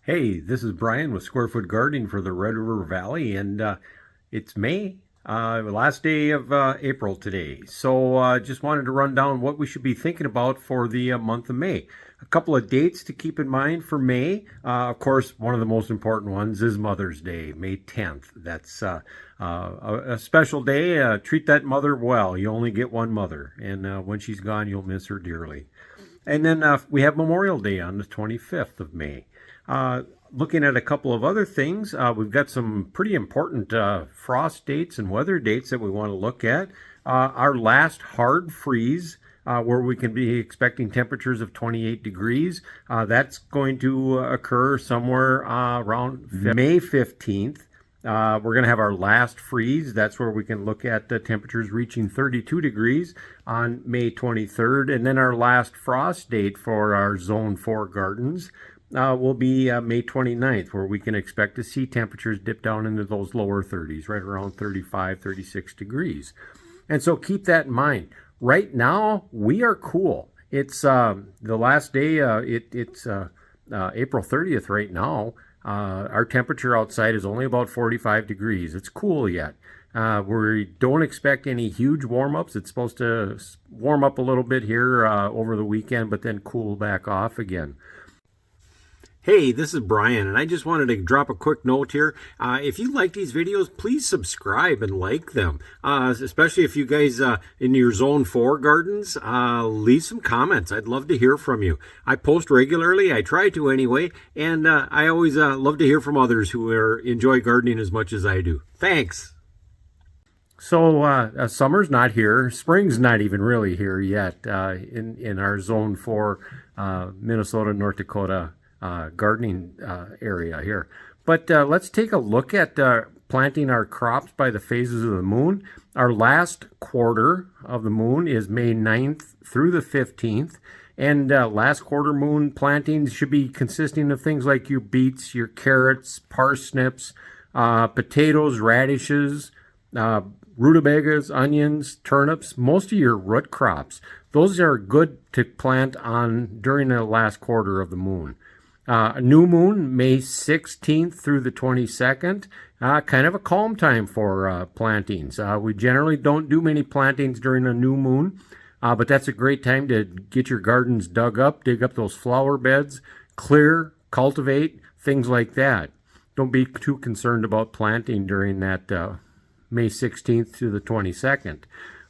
Hey, this is Brian with Square Foot Gardening for the Red River Valley, and it's May, last day of April today. So just wanted to run down what we should be thinking about for the month of May. A couple of dates to keep in mind for May. Of course, one of the most important ones is Mother's Day, May 10th. That's a special day. Treat that mother well. You only get one mother, and when she's gone, you'll miss her dearly. And then we have Memorial Day on the 25th of May. Looking at a couple of other things, we've got some pretty important frost dates and weather dates that we want to look at. Our last hard freeze, where we can be expecting temperatures of 28 degrees, that's going to occur somewhere around May 15th. We're going to have our last freeze. That's where we can look at the temperatures reaching 32 degrees on May 23rd. And then our last frost date for our Zone 4 gardens will be May 29th, where we can expect to see temperatures dip down into those lower 30s, right around 35, 36 degrees. And so keep that in mind. Right now, we are cool. It's the last day, it's April 30th right now. Our temperature outside is only about 45 degrees. It's cool yet. We don't expect any huge warm-ups. It's supposed to warm up a little bit here over the weekend, but then cool back off again. Hey, this is Brian, and I just wanted to drop a quick note here. If you like these videos, please subscribe and like them, especially if you guys in your Zone 4 gardens, leave some comments. I'd love to hear from you. I post regularly. I try to anyway, and I always love to hear from others who enjoy gardening as much as I do. Thanks. So summer's not here. Spring's not even really here yet in our Zone 4 Minnesota, North Dakota gardening area here. But let's take a look at planting our crops by the phases of the moon. Our last quarter of the moon is May 9th through the 15th. And last quarter moon plantings should be consisting of things like your beets, your carrots, parsnips, potatoes, radishes, rutabagas, onions, turnips, most of your root crops. Those are good to plant on during the last quarter of the moon. New moon, May 16th through the 22nd, kind of a calm time for plantings. We generally don't do many plantings during a new moon, but that's a great time to get your gardens dug up, dig up those flower beds, clear, cultivate, things like that. Don't be too concerned about planting during that May 16th to the 22nd.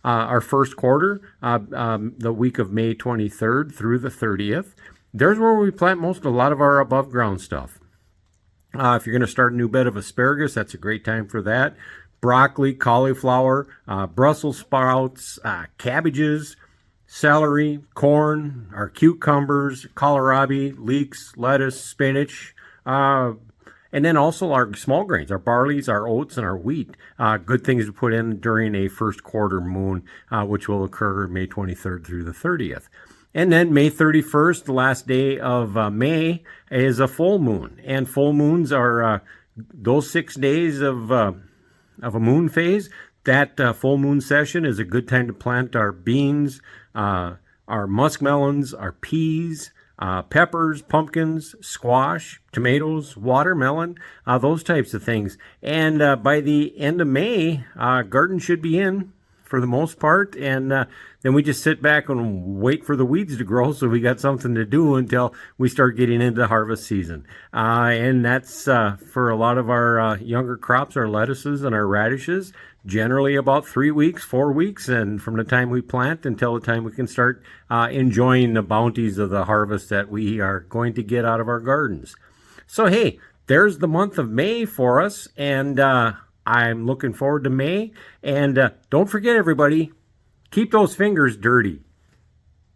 Our first quarter, the week of May 23rd through the 30th. There's where we plant a lot of our above ground stuff. If you're going to start a new bed of asparagus, that's a great time for that. Broccoli, cauliflower, Brussels sprouts, cabbages, celery, corn, our cucumbers, kohlrabi, leeks, lettuce, spinach, and then also our small grains, our barleys, our oats, and our wheat. Good things to put in during a first quarter moon, which will occur May 23rd through the 30th. And then May 31st, the last day of May, is a full moon. And full moons are those 6 days of a moon phase. That full moon session is a good time to plant our beans, our muskmelons, our peas, peppers, pumpkins, squash, tomatoes, watermelon, those types of things. And by the end of May, garden should be in for the most part, and then we just sit back and wait for the weeds to grow, so we got something to do until we start getting into harvest season. And that's for a lot of our younger crops, our lettuces and our radishes, generally about 3 weeks, 4 weeks, and from the time we plant until the time we can start enjoying the bounties of the harvest that we are going to get out of our gardens. So hey, there's the month of May for us, and I'm looking forward to May. And don't forget, everybody, keep those fingers dirty.